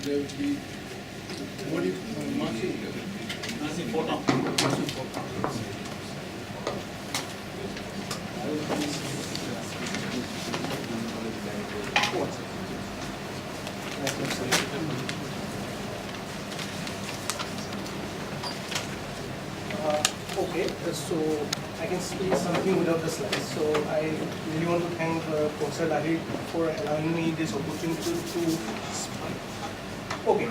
there will be what if massive photon. Massive photon. Okay, so I can speak something without the slides. So I really want to thank Professor Lahiri for allowing me this opportunity to speak. Okay.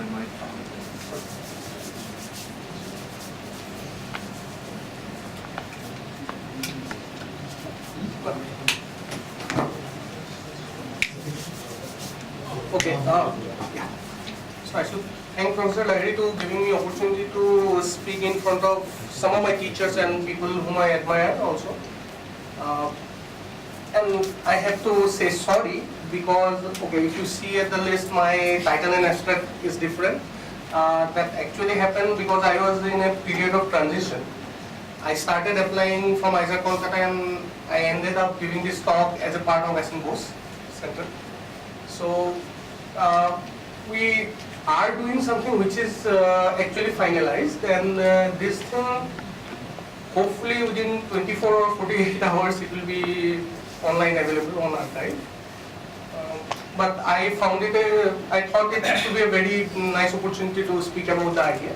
Okay. Yeah. So I should thank Professor Lahiri to giving me opportunity to speak in front of some of my teachers and people whom I admire also. And I have to say sorry because, okay, if you see at the list, my title and abstract is different. That actually happened because I was in a period of transition. I started applying from IISER Kolkata and I ended up giving this talk as a part of SM Bose Center. So we are doing something which is actually finalized, and this thing hopefully within 24 or 48 hours it will be online available on archive. But I found it I thought it should be a very nice opportunity to speak about the idea.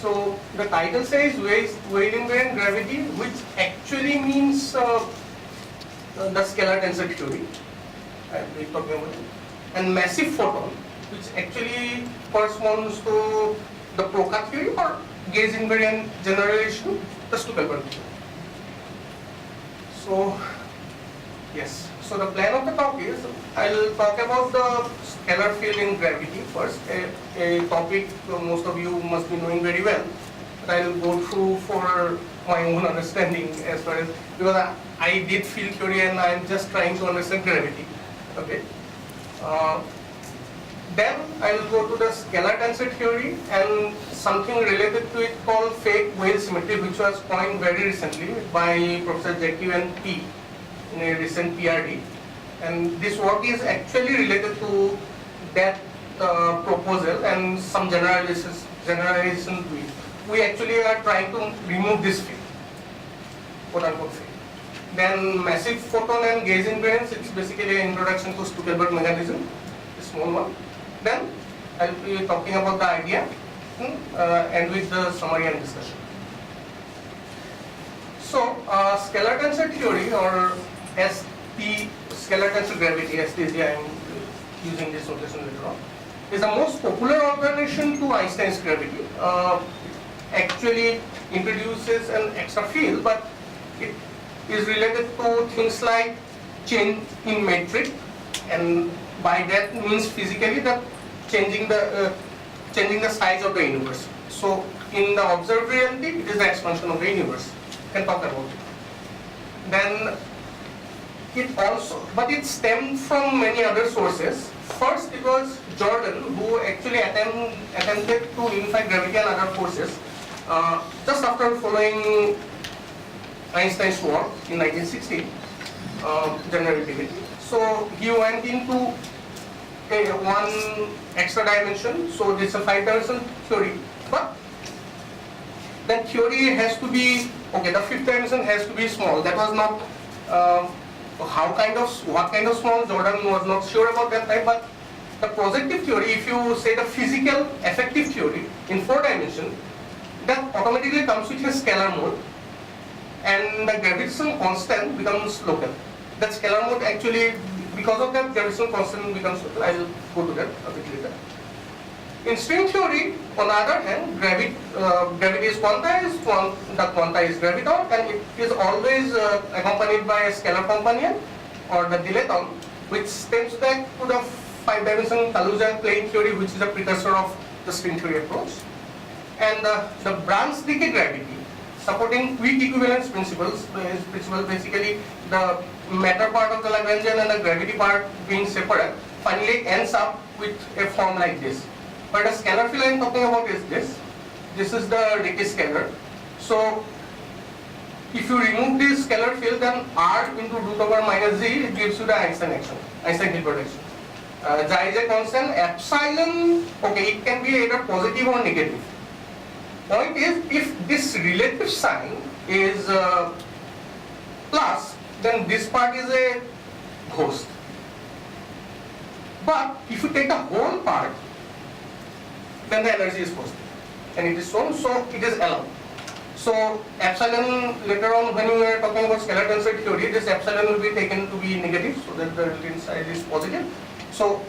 So the title says Weyl-invariant gravity, which actually means the scalar tensor theory. I'll be talking about it. And massive photon, which actually corresponds to the Procka theory or gauge invariant generalization, the Stuckelberg theory. So, yes. So the plan of the talk is, I'll talk about the scalar field in gravity first, a topic most of you must be knowing very well. But I'll go through for my own understanding as far as, because I did field theory and I'm just trying to understand gravity. Okay. Then I will go to the scalar tensor theory and something related to it called fake Weyl symmetry, which was coined very recently by Professor Jackie and P in a recent PRD. And this work is actually related to that proposal and some generalization to it. We actually are trying to remove this field, quote unquote field. Then massive photon and gauge invariance, it's basically an introduction to Stuckelberg mechanism, a small one. Then I'll be talking about the idea and with the summary and discussion. So scalar tensor theory, or ST, scalar tensor gravity, STG, I am using this notation later on, is the most popular alternation to Einstein's gravity. Actually introduces an extra field, but it is related to things like change in metric, and by that means physically that changing the size of the universe. So in the observed reality, it is the expansion of the universe. We can talk about it. Then it also, but it stemmed from many other sources. First, it was Jordan who actually attempted to unify gravity and other forces just after following Einstein's work in 1960, general relativity. So he went into one extra dimension. So this is a 5-dimensional theory, but that theory has to be, okay, the 5th dimension has to be small. That was not what kind of small, Jordan was not sure about that time, but the projective theory, if you say the physical effective theory in 4 dimensions, that automatically comes with a scalar mode, and the gravitational constant becomes local. That scalar mode actually, because of that, gravitational constant becomes local. I will go to that a bit later. In string theory, on the other hand, gravity is quantized, the quanta is graviton, and it is always accompanied by a scalar companion, or the dilaton, which stems back to the 5-dimensional Kaluza plane theory, which is a precursor of the string theory approach. And the Brans-Dicke gravity, supporting weak equivalence principles, basically the matter part of the Lagrangian and the gravity part being separate, finally ends up with a form like this. But the scalar field I am talking about is this. This is the Dicke scalar. So if you remove this scalar field, then R into root over minus Z, it gives you the Einstein action, Einstein-Hilbert action. there is a constant epsilon, okay, it can be either positive or negative. Point is, if this relative sign is plus, then this part is a ghost. But if you take the whole part, then the energy is positive. And it is shown, so it is allowed. So epsilon, later on when we are talking about scalar tensor theory, this epsilon will be taken to be negative, so that the relative side is positive. So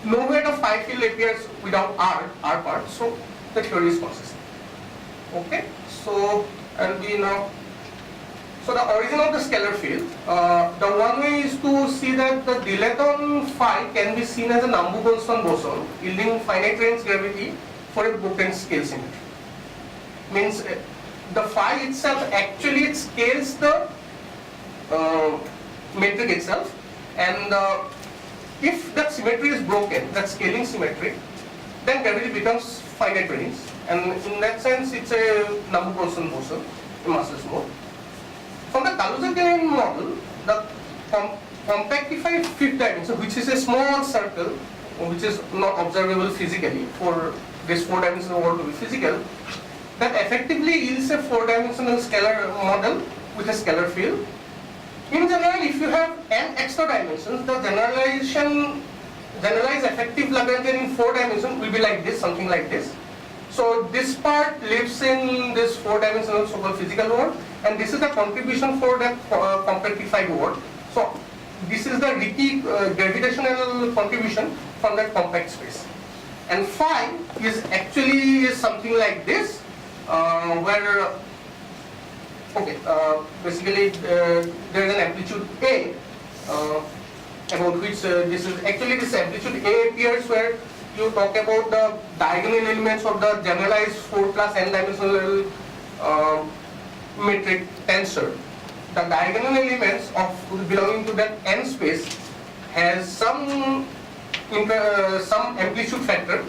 nowhere the phi field appears without R part, so the theory is consistent. Okay, so I'll be now. So the origin of the scalar field, the one way is to see that the dilaton phi can be seen as a Nambu-Goldstone boson yielding finite range gravity for a bookend scale symmetry. Means the phi itself actually it scales the metric itself, and if that symmetry is broken, that scaling symmetry, then gravity becomes finite range, and in that sense it's a Nambu-Goldstone boson in massless mode. From the Kaluza-Klein model, the compactified fifth dimension, which is a small circle, which is not observable physically for this four-dimensional world to be physical, that effectively yields a four-dimensional scalar model with a scalar field. In general, if you have n extra dimensions, the generalized effective Lagrangian in four dimensions will be like this, something like this. So this part lives in this four-dimensional so-called physical world, and this is the contribution for that compactified world. So this is the Ricci gravitational contribution from that compact space. And phi is actually something like this, where basically there is an amplitude A, about which this amplitude A appears where you talk about the diagonal elements of the generalized 4 plus n dimensional metric tensor. The diagonal elements of belonging to that n space has some amplitude factor,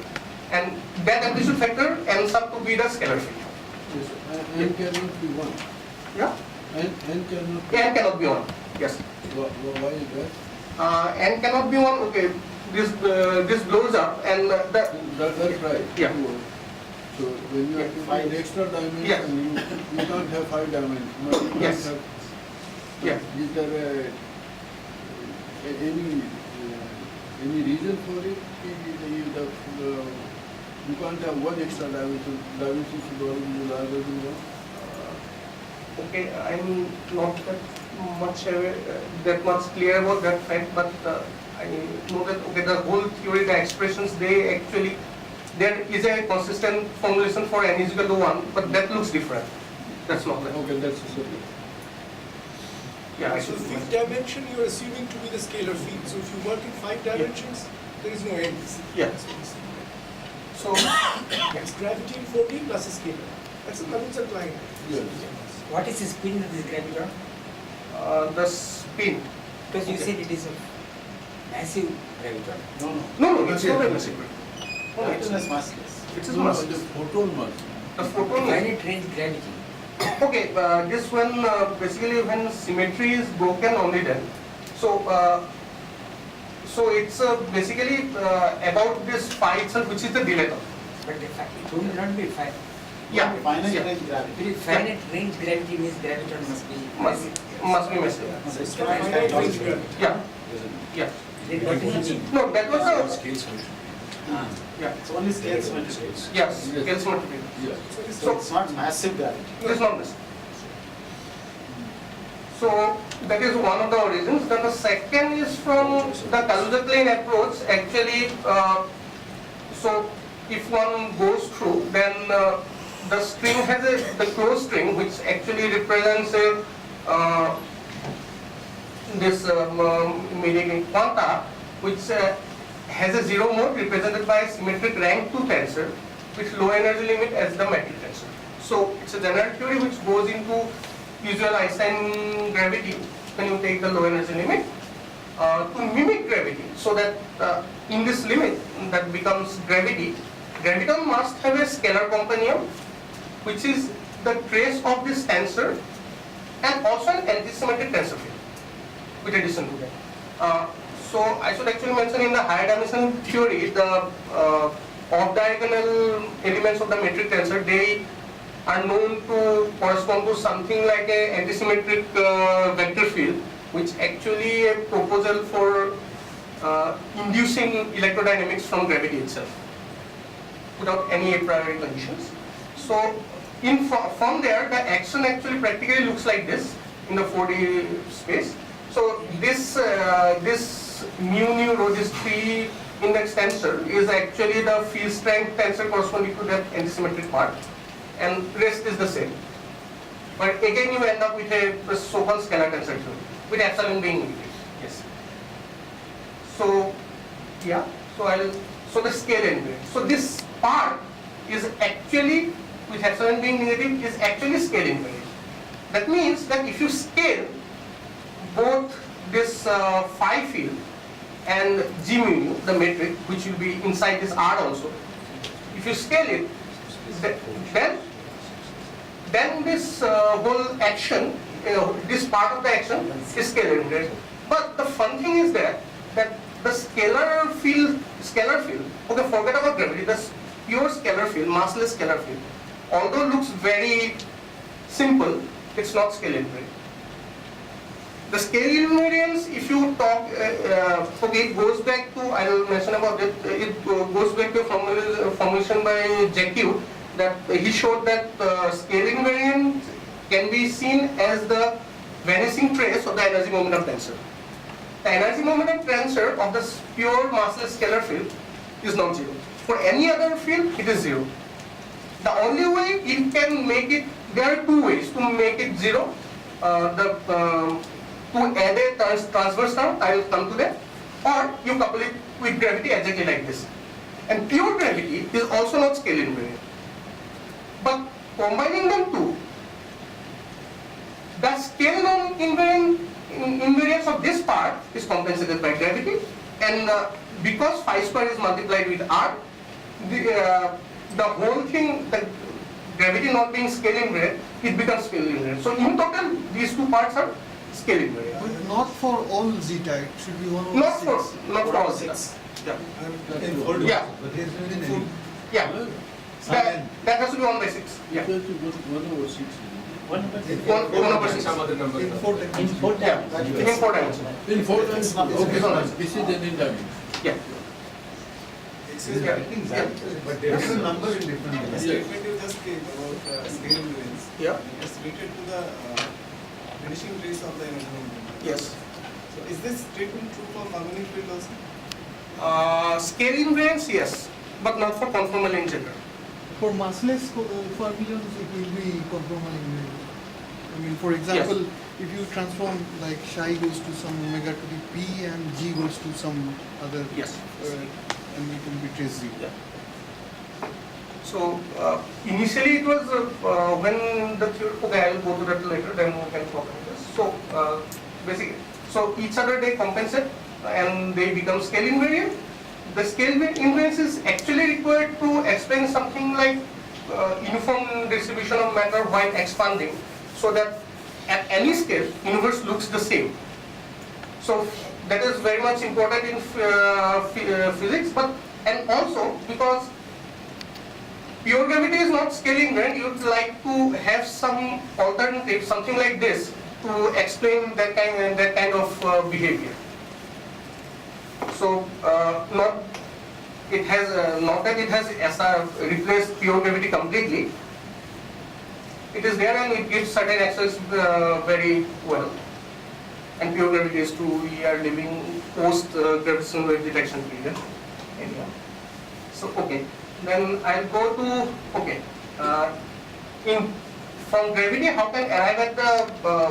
and that amplitude factor ends up to be the scalar field. Yes, n cannot be 1. Yeah? N cannot be N cannot be 1. Yes. Why is that? N cannot be 1. Okay. This blows up, and That's right. Yeah. So when you have to find extra dimension, Yes. you can't have 5 dimensions. No, you can't Yes. have. Yeah. Is there any reason for it? You can't have one extra dimension. Dimension should always be larger than one. Okay, I'm not that much clear about that fact, but I know that the whole theory, the expressions, there is a consistent formulation for n is equal to 1, but that looks different. That's not that. Okay, that's a circle. Yeah, I So should. fifth dimension you are assuming to be the scalar field. So if you work in 5 dimensions, there is no end. Yeah. That's what you see. So, It's gravity in 4D plus a scalar. That's a Kaluza-Klein. Yes. What is the spin of this graviton? the spin. Because you Okay. said it is a massive graviton. No, it's not a massive. Graviton is massless. It is No, mass. the photon mass. The photon. Finite range gravity. Okay, this one basically when symmetry is broken only then. So, so it's basically about this phi itself, which is the dilaton. But the it will not be finite. Yeah, Finite yeah. range gravity. Finite range gravity means graviton must be Must be massive. So it's Finite range gravity. Yeah, yeah. Then what is it? No, that was a yeah. It's only scale symmetry. Yes, scale symmetry. Yeah. So it's not massive gravity. It is not this. So that is one of the origins. Then the second is from the Kaluza-Klein approach. Actually, so if one goes through, then the string has the closed string, which actually represents a this meaning quanta, which has a zero mode represented by a symmetric rank 2 tensor with low energy limit as the metric tensor. So it's a general theory which goes into usual Einstein gravity when you take the low energy limit to mimic gravity, so that in this limit that becomes gravity, graviton must have a scalar companion which is the trace of this tensor and also an antisymmetric tensor field with addition to that. So I should actually mention in the higher dimension theory, the off-diagonal elements of the metric tensor, they are known to correspond to something like a antisymmetric vector field, which actually a proposal for inducing electrodynamics from gravity itself, without any a priori conditions. So from there, the action actually practically looks like this in the 4D space. So this mu rho, this 3 index tensor is actually the field strength tensor corresponding to that antisymmetric part, and rest is the same. But again, you end up with a so-called scalar tensor theory, with epsilon being negative. Yes. So yeah. So the scale invariant. So this part is actually, with epsilon being negative, is actually scale invariant. That means that if you scale both this phi field and G mu, the metric, which will be inside this R also, if you scale it, then this whole action, this part of the action is scale invariant. But the fun thing is that the scalar field, okay, forget about gravity, the pure scalar field, massless scalar field, although looks very simple, it's not scale invariant. The scale invariance, if you talk, okay, it goes back to, I will mention about it, it goes back to a formulation by Jacques, that he showed that scale invariance can be seen as the vanishing trace of the energy momentum tensor. The energy momentum tensor of the pure massless scalar field is non-zero. For any other field, it is zero. The only way it can make it, there are two ways to make it zero. To add a transverse term, I will come to that, or you couple it with gravity exactly like this. And pure gravity is also not scale invariant. But combining them two, the scale invariance of this part is compensated by gravity, and because phi square is multiplied with r, the whole thing, the gravity not being scale invariant, it becomes scale invariant. So in total, these two parts are scale invariant. But not for all zeta, it should be 1 over Not 6. for all six. Yeah. Yeah. Yeah. That has to be 1 by 6. Yeah. 1 over 6. 1 over 6. In 4 In dimensions. 4 Yeah. times. In 4 dimensions. In 4 times, Okay. this is an individual. Yeah. But there is a number in different The ways. statement you just gave about scale invariance, Yeah. it's related to the finishing trace of the energy momentum. Yes. So is this statement true for harmonic field also? Scale invariance, yes, but not for conformal in general. For massless formulations, it will be conformal invariant. I mean, for example, if you transform like psi goes to some omega to the p and g goes to some other, Yes. and it will be trace zero. Yeah. So initially it was when the theory, okay, I will go to that later, then we can talk about this. So basically, so each other they compensate and they become scale invariant. The scale invariance is actually required to explain something like uniform distribution of matter while expanding, so that at any scale, universe looks the same. So that is very much important in physics, but and also because pure gravity is not scale invariant, you would like to have some alternative, something like this, to explain that kind of behavior. So not that it has replaced pure gravity completely. It is there and it gives certain access very well. And pure gravity is true. We are living post gravitational wave detection period. Anyhow. So okay. Then I'll go to okay. From gravity, how can arrive at the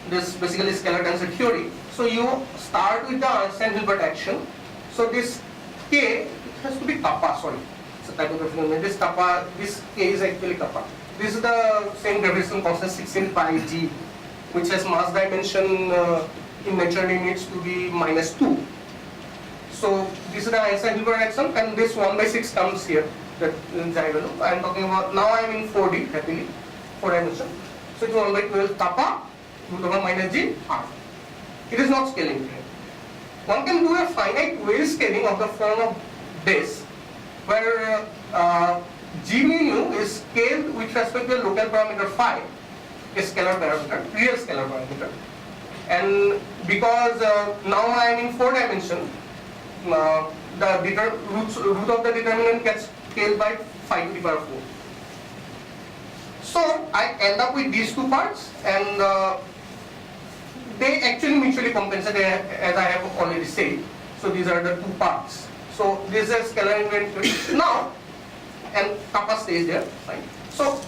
this basically scalar tensor theory? So you start with the Einstein-Hilbert action. So this K, it has to be kappa. Sorry, it's a type of phenomenon. This kappa, this K is actually kappa. This is the same gravitational constant 16 pi g, which has mass dimension in natural limits to be -2. So this is the Einstein-Hilbert action, and this 1 by 6 comes here. That diagonal. I am talking about now. I am in 4D happily, 4 dimension. So it's 1 by 12 kappa root over minus g r. It is not scale invariant. one can do a finite wave scaling of the form of this, where G mu is scaled with respect to the local parameter phi, a scalar parameter, real scalar parameter. And because now I am in 4 dimension, the root of the determinant gets scaled by phi to the power 4. So I end up with these 2 parts, and they actually mutually compensate, as I have already said. So these are the 2 parts. So this is a scalar invariant now, and kappa stays there, right? So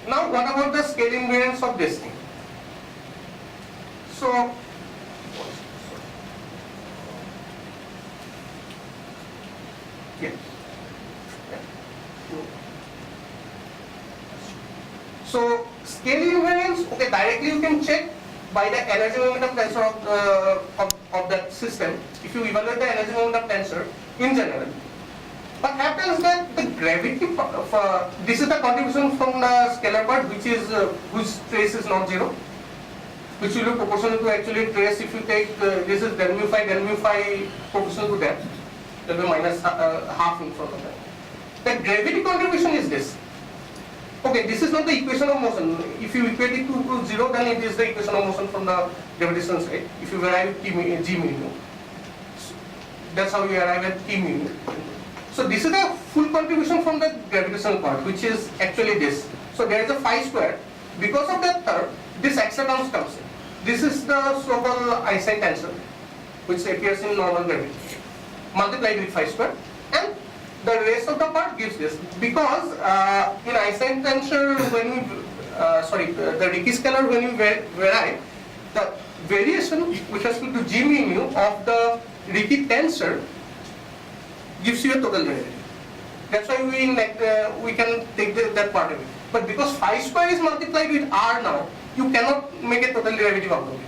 now what about the scale invariance of this thing? So yeah. So scale invariance, okay, directly you can check by the energy momentum tensor of that system. If you evaluate the energy momentum tensor in general, what happens that the gravity of this is the contribution from the scalar part, which is whose trace is non-zero, which will be proportional to actually trace. If you take this is del mu phi proportional to that, there will be minus half in front of that. The gravity contribution is this. Okay, this is not the equation of motion. If you equate it to 0, then it is the equation of motion from the gravitational side. If you arrive at G mu, that's how you arrive at T mu. So this is the full contribution from the gravitational part, which is actually this. So there is a phi square. Because of that term, this extra term comes in. This is the so-called Einstein tensor, which appears in normal gravity, multiplied with phi square, and the rest of the part gives this. Because in Einstein tensor, when we the Ricci scalar, when we vary, the variation with respect to G mu of the Ricci tensor gives you a total derivative. That's why we can take that part of it. But because phi square is multiplied with r now, you cannot make a total derivative out of it.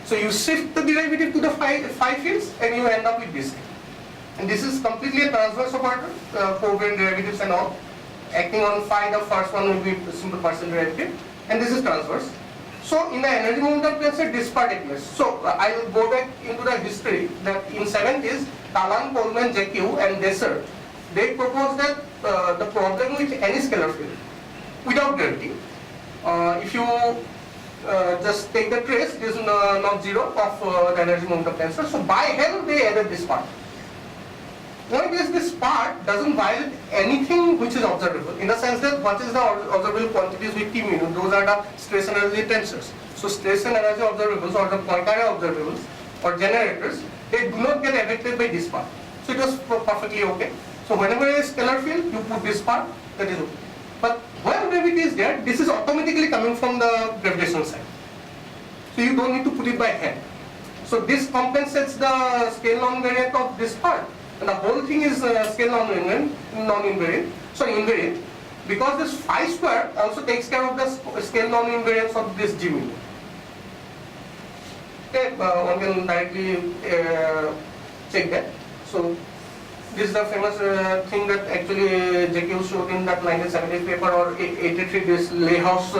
So you shift the derivative to the phi fields, and you end up with this thing. And this is completely a transverse operator, covariant derivatives and all. Acting on phi, the first one will be simple partial derivative, and this is transverse. So in the energy momentum tensor, this part appears. So I will go back into the history that in 70s, Talan, Coleman, JQ, and Desser, they proposed that the problem with any scalar field without gravity, if you just take the trace, it is not zero of the energy momentum tensor. So by hand they added this part. Point is, this part doesn't violate anything which is observable, in the sense that what is the observable quantities with T mu, those are the stress energy tensors. So stress and energy observables, or the Poincare observables or generators, they do not get affected by this part. So it was perfectly okay. So whenever a scalar field, you put this part, that is okay. But when gravity is there, this is automatically coming from the gravitational side. So you don't need to put it by hand. So this compensates the scale non-invariant of this part. And the whole thing is scale non-invariant, because this phi square also takes care of the scale non-invariance of this G mu. Okay, one can directly check that. So this is the famous thing that actually JQ showed in that 1970 paper or 83, this Lehouse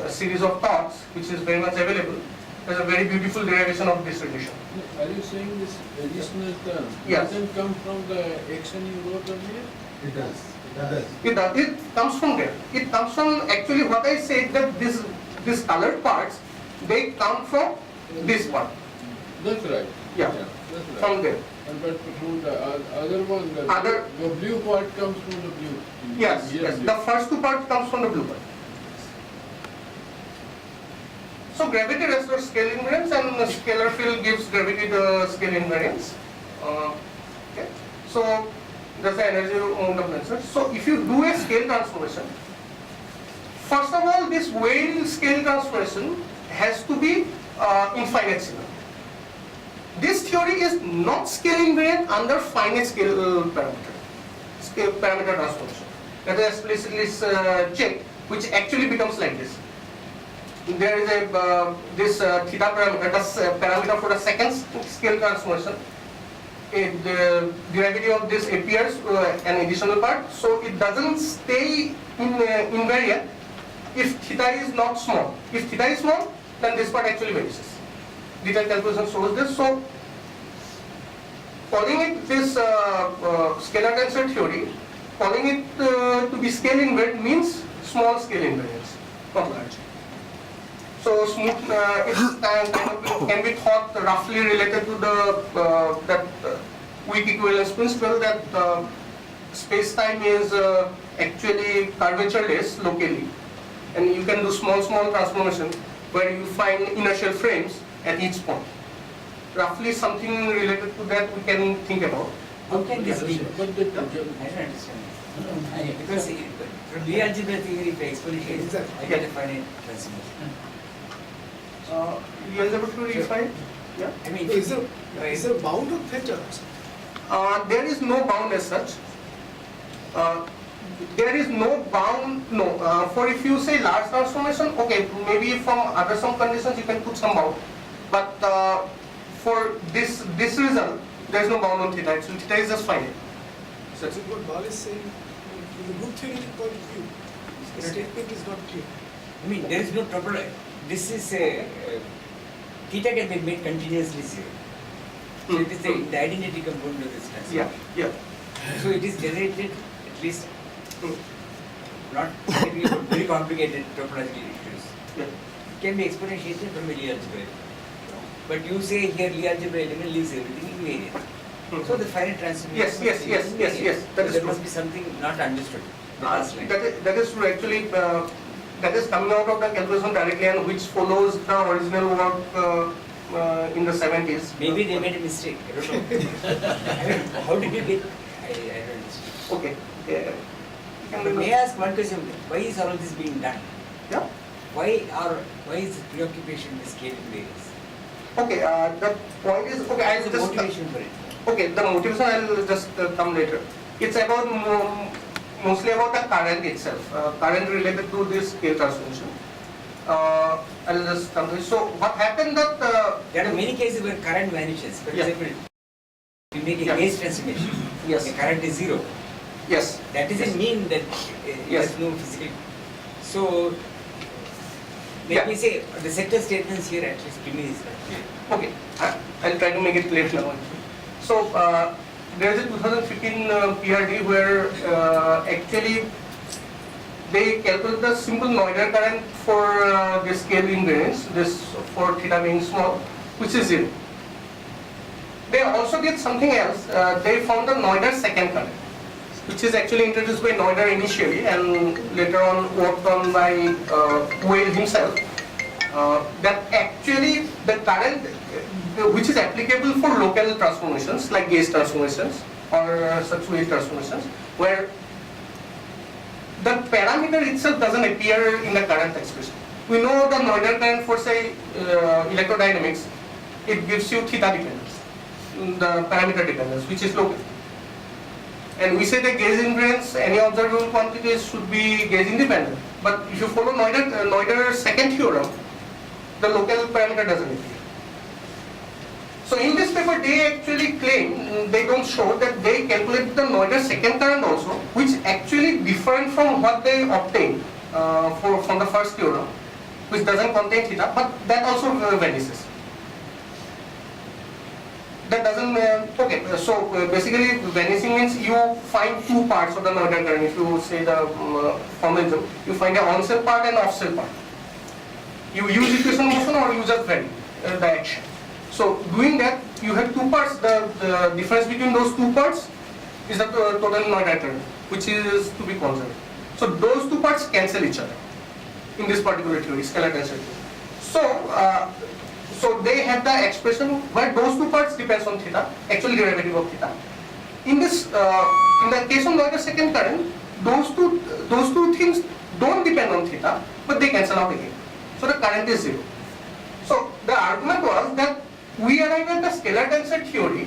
series of thoughts, which is very much available. There's a very beautiful derivation of this relation. Are you saying this additional term Yes. doesn't come from the action you wrote earlier? It does. It comes from there. It comes from actually what I said, that these colored parts, they come from this part. That's right. Yeah. That's right. From there. And but from the other one, the blue part comes from the blue. Yes, yes. The first 2 parts comes from the blue part. So gravity restores scale invariance, and the scalar field gives gravity the scale invariance. Okay. So that's the energy momentum tensor. So if you do a scale transformation, first of all, this Weyl scale transformation has to be infinite scale. This theory is not scale invariant under finite scale parameter transformation. That is explicitly checked, which actually becomes like this. There is a this theta parameter, the parameter for the second scale transformation. The derivative of this appears an additional part, so it doesn't stay invariant if theta is not small. If theta is small, then this part actually vanishes. detailed calculation shows this. So calling it this scalar tensor theory, calling it to be scale invariant means small scale invariance, not large. So smooth, it's kind of can be thought roughly related to the that weak equivalence principle that space-time is actually curvatureless locally, and you can do small transformation where you find inertial frames at each point. Roughly something related to that we can think about. How can this be? But the, I don't understand. Because from Lie algebra theory, if I exponentiate, Exactly. I get a finite transformation. Real algebra theory is fine. Yeah. I mean, Is there bound on theta? There is no bound as such. There is no bound, no. For if you say large transformation, okay, maybe from other some conditions you can put some bound. But for this result, there is no bound on theta. So theta is just finite. So what Bal is saying, from the group theoretic point of view, the statement is not clear. I mean, there is no proper. This is a theta can be made continuously zero. So it is the identity component of this transformation. Yeah, yeah. So it is generated at least not very complicated topological issues. Yeah. It can be exponentiated from a Lie algebra. But you say here Lie algebra element leaves everything invariant. So the finite transformation. Yes. That is there true. must be something not understood. The last line. That is true. Actually, that is coming out of the calculation directly, and which follows the original work in the 70s. Maybe they made a mistake. I don't know. I mean, how did you get? I don't understand. Okay. Yeah. But may I ask one question? Why is all of this being done? Yeah. Why is the preoccupation with scale invariance? Okay. The point is, okay. What I'll is the just motivation for it? okay. The motivation I'll just come later. It's about mostly about the current itself. Current related to this scale transformation. I'll just come to it. So what happened that There are many cases where current vanishes. For Yeah. example, you make a Yeah. gauge transformation. Yes. The current is zero. yes. That doesn't mean that Yes. there's no physical. So let Yeah. me say the sector statements here at least to me is not clear. Okay, I'll try to make it clear now. So, there is a 2015 PRD where actually they calculate the simple Noether current for this scale invariance, this for theta being small, which is zero. They also did something else. They found the Noether second current, which is actually introduced by Noether initially and later on worked on by Weyl himself. That actually the current which is applicable for local transformations like gauge transformations or such wave transformations, where the parameter itself doesn't appear in the current expression. We know the Noether current for say electrodynamics, it gives you theta dependence, the parameter dependence, which is local. And we say that gauge invariance, any observable quantities should be gauge independent. But if you follow Noether's second theorem, the local parameter doesn't appear. So in this paper, they actually claim, they don't show that they calculate the Noether's second current also, which actually different from what they obtained from the first theorem, which doesn't contain theta, but that also vanishes. That doesn't, okay, so basically vanishing means you find two parts of the Noether current. If you say the formalism, you find an on-cell part and off-cell part. You use equation motion or you just vary the action. So doing that, you have two parts. The difference between those two parts is the total Noether current, which is to be conserved. So those two parts cancel each other in this particular theory, scalar tensor theory. So they have the expression where those two parts depends on theta, actual derivative of theta. In this, in the case of Noether's second current, those two things don't depend on theta, but they cancel out again. So the current is zero. So the argument was that we arrive at the scalar tensor theory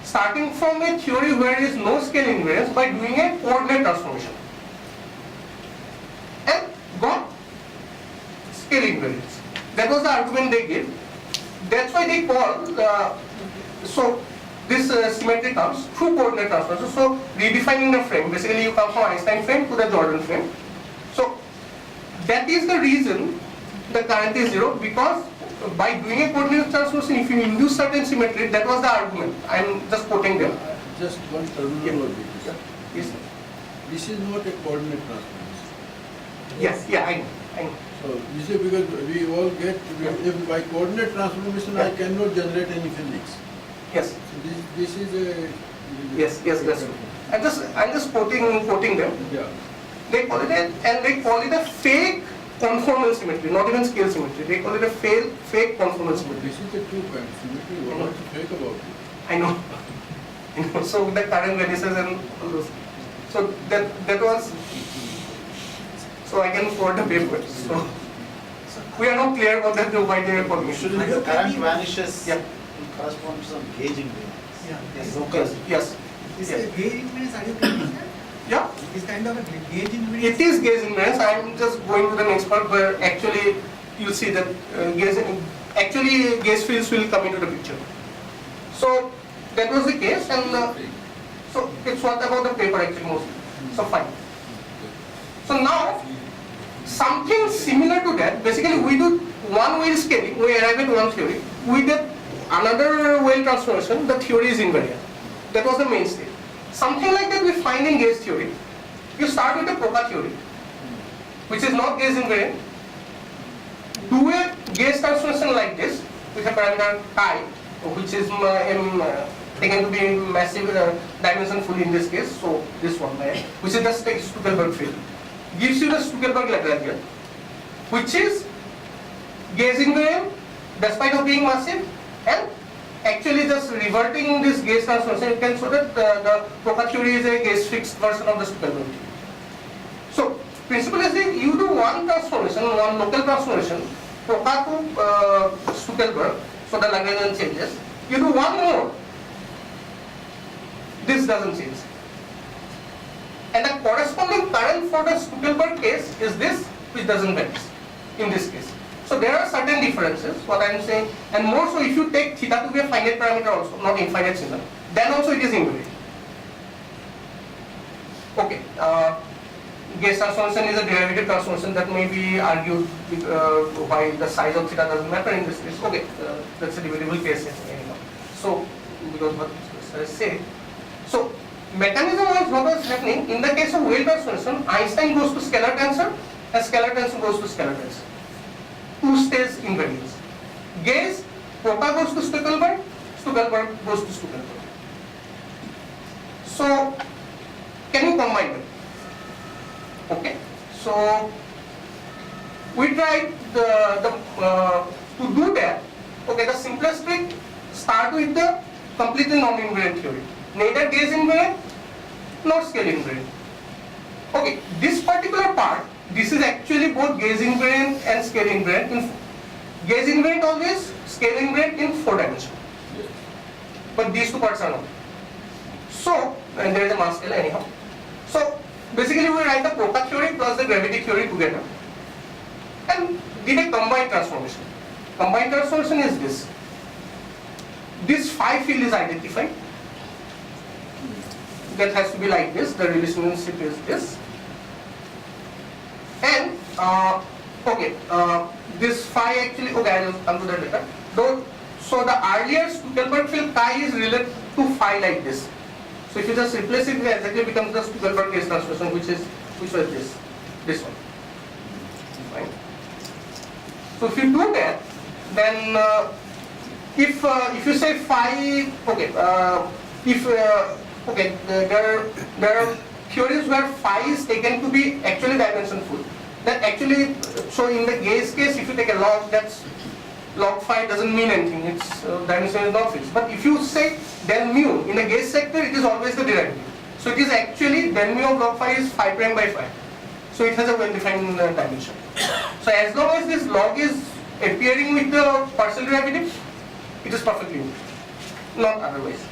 starting from a theory where there is no scale invariance by doing a coordinate transformation and got scale invariance. That was the argument they gave. That's why they call so this symmetry comes through coordinate transformation. So redefining the frame, basically you come from Einstein frame to the Jordan frame. So that is the reason the current is zero, because by doing a coordinate transformation, if you induce certain symmetry, that was the argument. I am just quoting them. Just one terminology. Yes, This is not a coordinate transformation. yes, yeah, I know. So you see, because we all get, if by coordinate transformation I cannot generate any physics. Yes, So this is a. yes, that's true. I'm just quoting them. Yeah. They call it a fake conformal symmetry, not even scale symmetry. They call it a fake conformal symmetry. This is the true kind of symmetry. What is fake about it? I know. So with the current radiuses and all those. So that was. So I can quote the paper. So we are not clear about that why they are calling it. Usually the current vanishes Yeah. correspond to some gauging Yeah. Yes. Yes. This Yeah. is gauge impedance, are you getting that? Yeah. It's kind of a gauge impedance. It is gauge impedance. I am just going to the next part where actually you see that gauge fields will come into the picture. So that was the case, and so it's what about the paper actually mostly. So fine. So now something similar to that. Basically, we do one wheel scaling. We arrive at one theory. We did another wheel transformation. The theory is invariant. That was the mainstay. Something like that we find in gauge theory. You start with the Proca theory, which is not gauge invariant. Do a gauge transformation like this with a parameter chi, which is taken to be massive dimension full in this case. So this one, which is the Stuckelberg field, gives you the Stuckelberg Lagrangian, which is gauge invariant despite of being massive, and actually just reverting this gauge transformation, you can show that the Proca theory is a gauge fixed version of the Stuckelberg theory. So principle is that you do one transformation, one local transformation, Proca to Stuckelberg, so the Lagrangian changes. You do one more, this doesn't change. And the corresponding current for the Stuckelberg case is this, which doesn't vanish in this case. So there are certain differences, what I am saying, and more so if you take theta to be a finite parameter also, not infinite signal, then also it is invariant. Okay, gauge transformation is a derivative transformation that may be argued why the size of theta doesn't matter in this case. Okay, that's a debatable case anyhow. So, because what I say, so mechanism wise what was happening, in the case of wheel transformation, Einstein goes to scalar tensor and scalar tensor goes to scalar tensor. Two stays invariance. Gauge, Proca goes to Stuckelberg, Stuckelberg goes to Stuckelberg. So, can you combine them? Okay, so we tried to do that. Okay, the simplest trick, start with the completely non-invariant theory. Neither gauge invariant nor scale invariant. Okay, this particular part, this is actually both gauge invariant and scale invariant. Gauge invariant always, scale invariant in 4 dimensions. But these two parts are not. So, and there is a mass scale anyhow. So, basically we write the Proca theory plus the gravity theory together and did a combined transformation. Combined transformation is this. This phi field is identified. That has to be like this, the relationship is this. And, this phi actually, okay, I will come to that later. So the earlier Stuckelberg field chi is related to phi like this. So if you just replace it, it exactly becomes the Stuckelberg case transformation, which was this one. Fine. So if you do that, then if you say phi, there are theories where phi is taken to be actually dimension full. That actually, so in the gauge case, if you take a log, that's log phi doesn't mean anything. Its dimension is not fixed. But if you say del mu in the gauge sector, it is always the derivative. So it is actually del mu of log phi is phi prime by phi. So it has a well-defined dimension. So as long as this log is appearing with the partial derivative, it is perfectly good, not otherwise.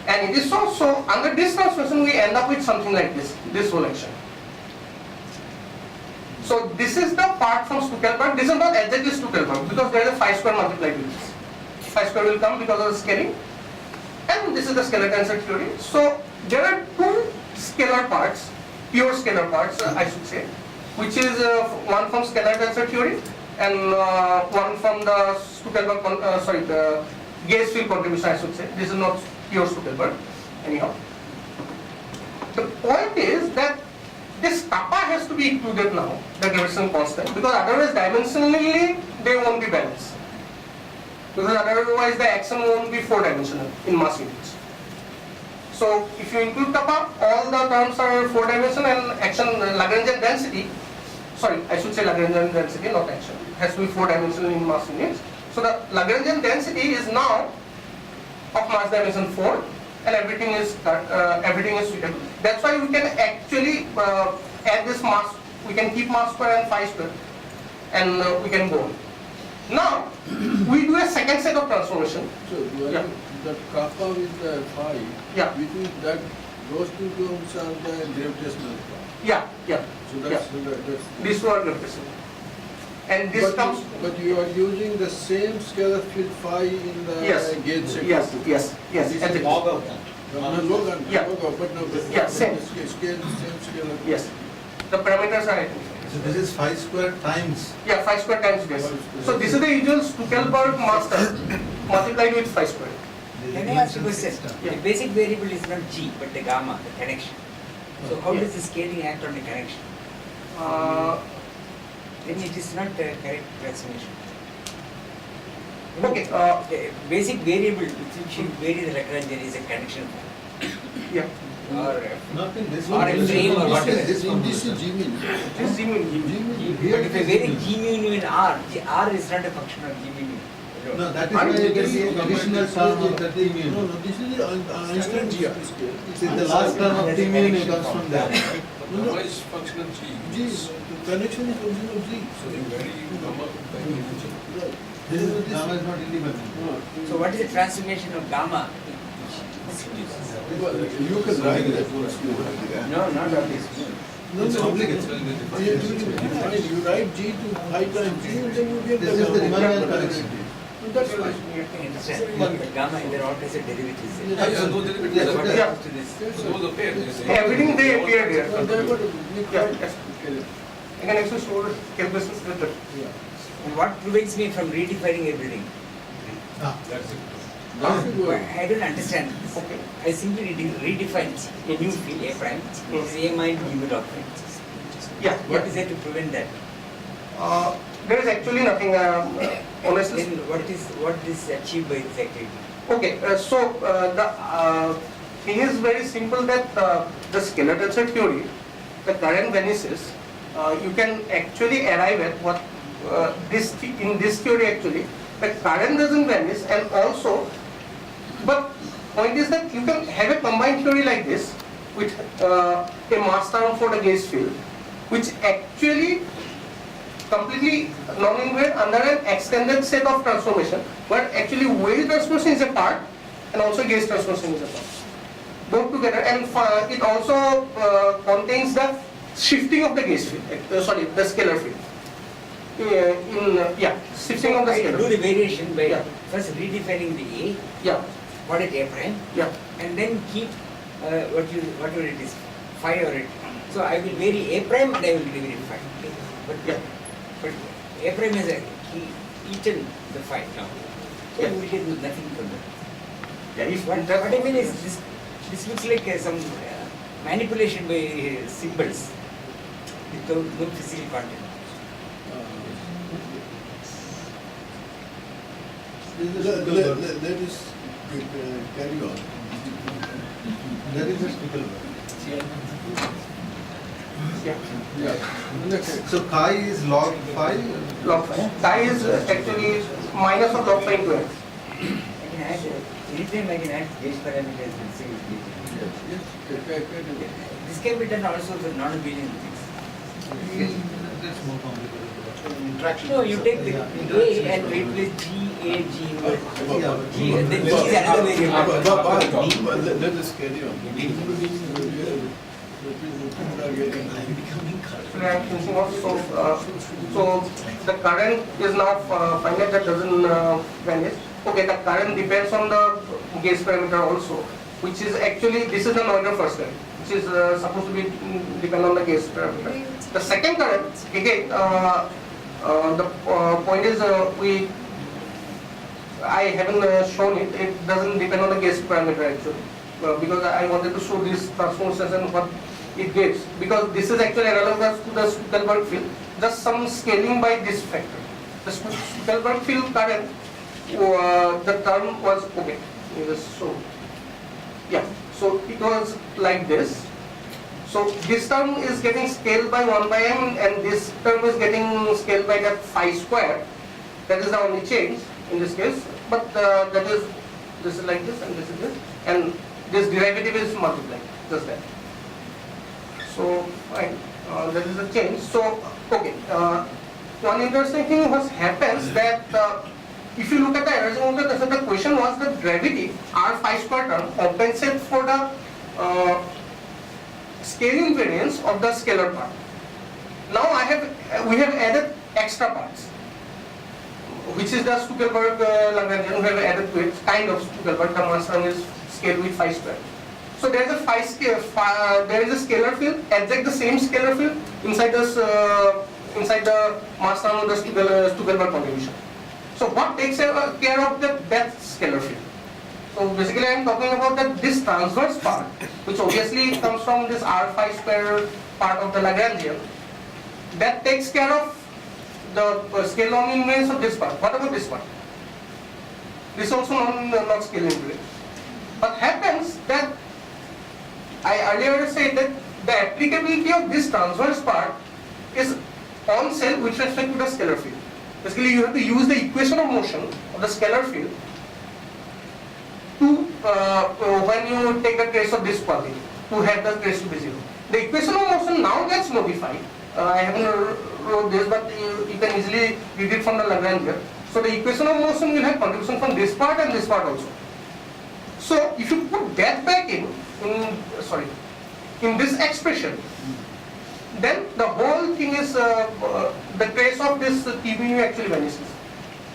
And it is so. So under this transformation, we end up with something like this whole action. So this is the part from Stuckelberg. This is not exactly Stuckelberg because there is a phi square multiplied with this. Phi square will come because of the scaling. And this is the scalar tensor theory. So there are two scalar parts, pure scalar parts, I should say, which is one from scalar tensor theory and one from the Stuckelberg, the gauge field contribution, I should say. This is not pure Stuckelberg, anyhow. The point is that this kappa has to be included now, the gravitational constant, because otherwise dimensionally they won't be balanced. Because otherwise the action won't be 4-dimensional in mass units. So if you include kappa, all the terms are 4-dimensional and action Lagrangian density, sorry, I should say Lagrangian density, not action, has to be 4-dimensional in mass units. So the Lagrangian density is now of mass dimension 4 and everything is suitable. That's why we can actually add this mass, we can keep mass square and phi square and we can go on. Now, we do a second set of transformation. So, Yeah. the kappa with the phi, Yeah. between that, those two terms are the gravitational part. Yeah, yeah. So Yeah. that's. These two are gravitational. And this comes, But you are using the same scalar field phi in the yes, gauge sector. yes, yes, yes. This at is the- log of that. No, log and Yeah. log of, but no, but Yeah, same. the scale, same scalar. Yes, the parameters are identical. So this is phi square times. Yeah, phi square times this. So this is the usual Stuckelberg master multiplied with phi square. Can I ask you a question? Yeah. The basic variable is not G, but the gamma, the connection. So how Yeah. does the scaling act on the connection? Then it is not the correct approximation. Okay, The basic variable which will vary the Lagrangian is a connection yeah, or Not in this Or one. a frame or whatever. This one. This is G min. this is G-min. Here but if I it is vary G G mu in R, R is not a function of G mu. No, that is why you can see an additional term of the T mu. No, no, this is the Einstein G scale. See, the last term of T mu comes from there. No, no, Is function of G. G, the connection is function of G. So the very gamma dimension. Right. This is, gamma is not independent. So what is the transformation of gamma? You can write that one scale. No, not of this. No, It's no, complicated. fine, you write G to pi times G and then you get This is the gamma. Riemannian connection. That's fine. You have to understand. But gamma in their opposite derivatives. Yeah, Yeah, those derivatives Yes, are What there. happens to this? So those appear. Everything they appear So there. therefore, we Yeah, quite- yes. I can actually show the calculations later. Yeah. And what prevents me from redefining everything? Ah, That's it. That's the word. I don't understand this. Okay. I simply redefine a new field, A prime, is A minus B dot prime. Yeah, What yeah. is there to prevent that? There is actually nothing, honestly. Then what is achieved by this activity? Okay, the thing is very simple that the scalar tensor theory, the current vanishes. You can actually arrive at what in this theory actually, the current doesn't vanish, and also, but point is that you can have a combined theory like this with a mass term for the gauge field, which actually completely non-invariant under an extended set of transformation, where actually wave transformation is a part and also gauge transformation is a part. Both together, and it also contains the shifting of the gauge field, the scalar field. Shifting of the I do scalar. the variation by Yeah. first redefining the A, Yeah, what is A prime, yeah, and then keep whatever it is, phi or it. So I will vary A prime and I will vary phi. yeah. But A prime is eaten the phi now. So Yeah. we will get nothing from that. Yeah, if What that, I mean is this looks like some manipulation by symbols without no physical content. Let us carry on. that is just Stuckelberg. yeah, Yeah. Next. So chi is log phi. log phi. Phi is actually minus of log phi into x. I can add, anytime I can add gauge parameters and say it's gauge. Yes, carry on. This can be done also with non-abelian things. That's more complicated. Interaction. No, you take the A and replace G, A, G inverse. G, then G is another variable. Let us carry on. Actually, I'm thinking of so the current is now finite, that doesn't vanish. Okay, the current depends on the gauge parameter also, which is actually, this is the Noether first current, which is supposed to be depend on the gauge parameter. The second current, again, The point is I haven't shown it. It doesn't depend on the gauge parameter actually, because I wanted to show this transformations and what it gives. Because this is actually analogous to the Stuckelberg field. Just some scaling by this factor. The Stuckelberg field current, the term was okay. So yeah, so it was like this. So this term is getting scaled by 1 by m, and this term is getting scaled by that phi square. That is the only change in this case. But this is like this, and this is this, and this derivative is multiplied, just that. So fine, that is the change. So okay, one interesting thing what happens that if you look at the energy moment, the question was the gravity r phi square term compensate for the scaling variance of the scalar part. Now we have added extra parts, which is the Stuckelberg Lagrangian. We have added to it kind of Stuckelberg. The mass term is scaled with phi square. So there is a there is a scalar field, exact the same scalar field inside this inside the mass term of the Stuckelberg contribution. So what takes care of that scalar field? So basically I am talking about this transverse part, which obviously comes from this r phi square part of the Lagrangian. That takes care of the scale on invariance of this part. What about this part? This also not scale invariant. What happens that I earlier said that the applicability of this transverse part is on cell with respect to the scalar field. Basically you have to use the equation of motion of the scalar field to when you take the trace of this quantity to have the trace to be 0. The equation of motion now gets modified. I haven't wrote this, but you can easily read it from the Lagrangian. So the equation of motion will have contribution from this part and this part also. So if you put that back in this expression, then the whole thing is the trace of this T mu actually vanishes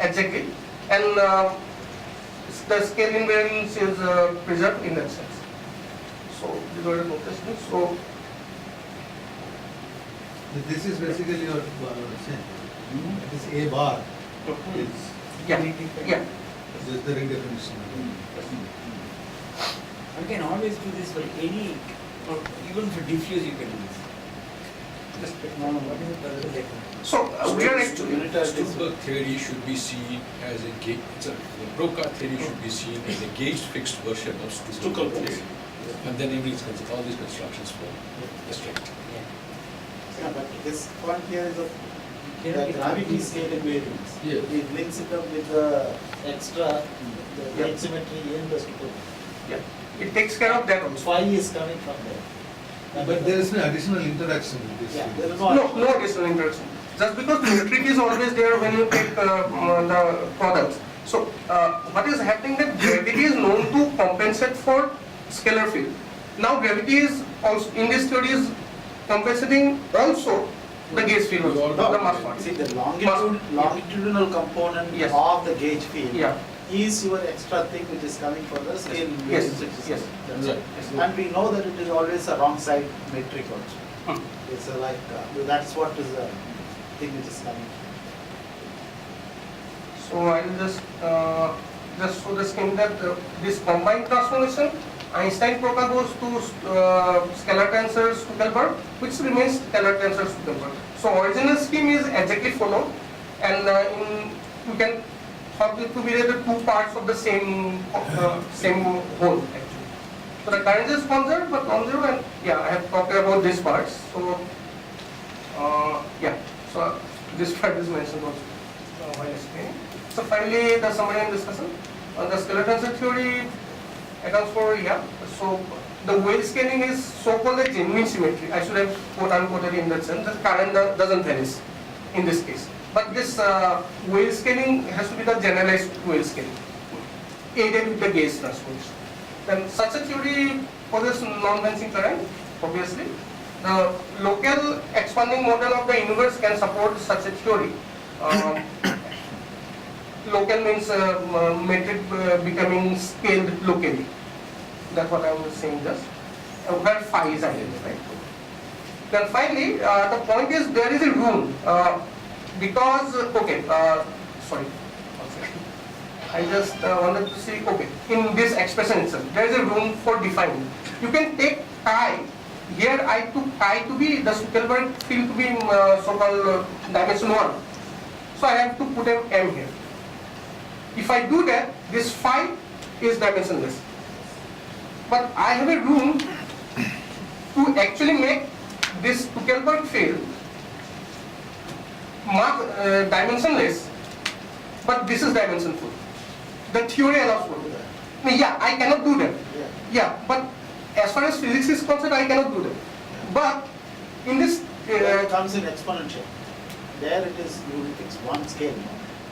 exactly, and the scale invariance is preserved in that sense. So you got to notice this. So This is basically your saying. This A bar is yeah. this is the ring definition. You can always do this for any, or even for diffuse you can do this. So we are actually Stuckelberg theory should be seen as a gauge. The Broca theory should be seen as a gauged fixed version of Stuckelberg theory, and then all these constructions form a straight. Yeah, but this point here is of Yeah, the it- gravity scale invariance. Yes. It links it up with the extra, the Yeah. gauge symmetry in the Stuckelberg. it takes care of that also. Phi is coming from there. But there is no additional interaction with this. Yeah, there is No additional interaction. Just because the metric is always there when you take the products. So what is happening that gravity is known to compensate for scalar field. Now gravity is also in this theory is compensating also the gauge field, also, the mass part. See, the longitudinal component Yes. of the gauge field Yeah. is your extra thing which is coming for the scale Yes, invariance. yes. That's Right. it. And we know that it is always a wrong side metric also. It's that's what is the thing which is coming. So I will just show the scheme that this combined transformation, Einstein-Proca goes to scalar tensor Stuckelberg, which remains scalar tensor Stuckelberg. So original scheme is exactly followed, and you can thought it to be the two parts of the same whole actually. So the current is conserved but non-zero, and yeah, I have talked about these parts. So yeah, so this part is mentioned also while explaining. So finally, the summary and discussion. The scalar tensor theory accounts for, so the Weyl scaling is so-called a genuine symmetry. I should have quote-unquote in that sense. The current doesn't vanish in this case. But this Weyl scaling has to be the generalized Weyl scaling, aided with the gauge transformation. Then such a theory possesses non-vanishing current, obviously. The local expanding model of the universe can support such a theory. Local means metric becoming scaled locally. That's what I was saying just. Where phi is identified. Then finally, the point is there is a rule because, okay, sorry. I just wanted to see, okay, in this expression itself, there is a room for defining. You can take chi, here I took chi to be, the Zuckerberg field to be so-called dimension 1. So I have to put an m here. If I do that, this phi is dimensionless. But I have a room to actually make this Zuckerberg field dimensionless, but this is dimensionful. The theory allows for that. Yeah, I cannot do that. Yeah, but as far as physics is concerned, I cannot do that. But in this, There it comes in exponential. There it is, you will fix one scale.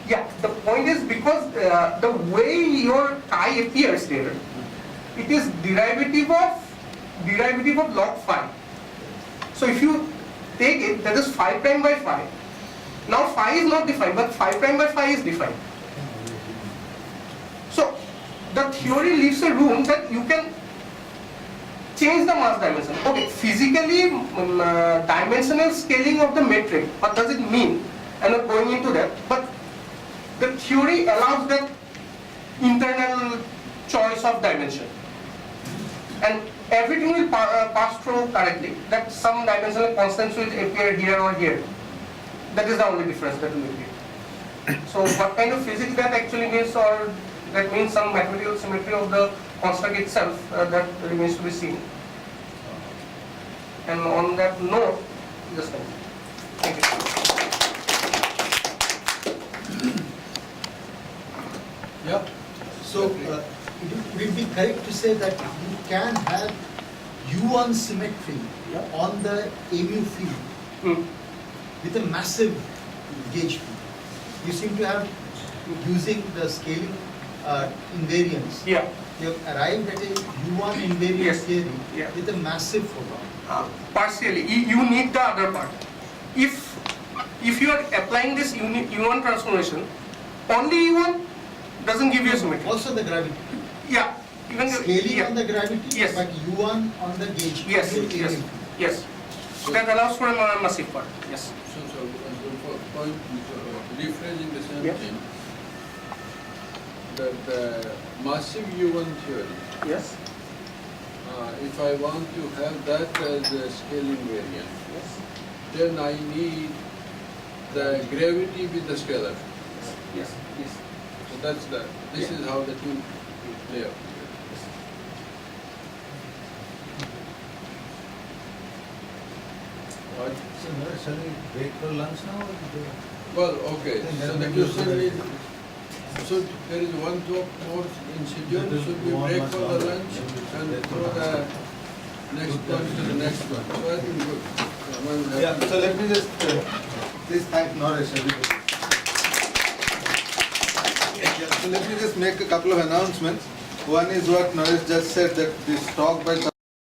yeah, the point is because the way your chi appears there, it is derivative of log phi. So if you take it, that is phi prime by phi. Now phi is not defined, but phi prime by phi is defined. So the theory leaves a room that you can change the mass dimension. Okay, physically dimensional scaling of the metric, what does it mean? I'm not going into that, but the theory allows that internal choice of dimension. And everything will pass through correctly, that some dimensional constants will appear here or here. That is the only difference that will appear. So what kind of physics that actually means, or that means some mathematical symmetry of the construct itself, that remains to be seen. And on that note, just thank you. Yeah. So, would it be correct to say that you can have U1 symmetry on the mu field Hmm. with a massive gauge field? You seem to have, using the scaling invariance, Yeah. you have arrived at a U1 invariance Yes. theory Yeah. with a massive photon. Partially, you need the other part. If you are applying this U1 transformation, only U1 doesn't give you a symmetry. Also the gravity. Yeah, even Scaling yeah. on the gravity, Yes. but U1 on the gauge. Yes, field yes, area. yes. So that allows for a massive part. Yes. So, for point, rephrasing the same Yeah. thing, that the massive U1 theory, Yes. if I want to have that as a scaling variant, Yes. then I need the gravity with the scalar. Yes. Yes. So that's this is how the two play out. What? So, shall we break for lunch now? Well, okay, so the question is, so there is 1 o'clock more in schedule, should we break for the lunch and throw the next one to the next one? So I think good. Yeah, so let me just, please thank Naresh, everybody. Yeah, so let me just make a couple of announcements. One is what Naresh just said, that this talk by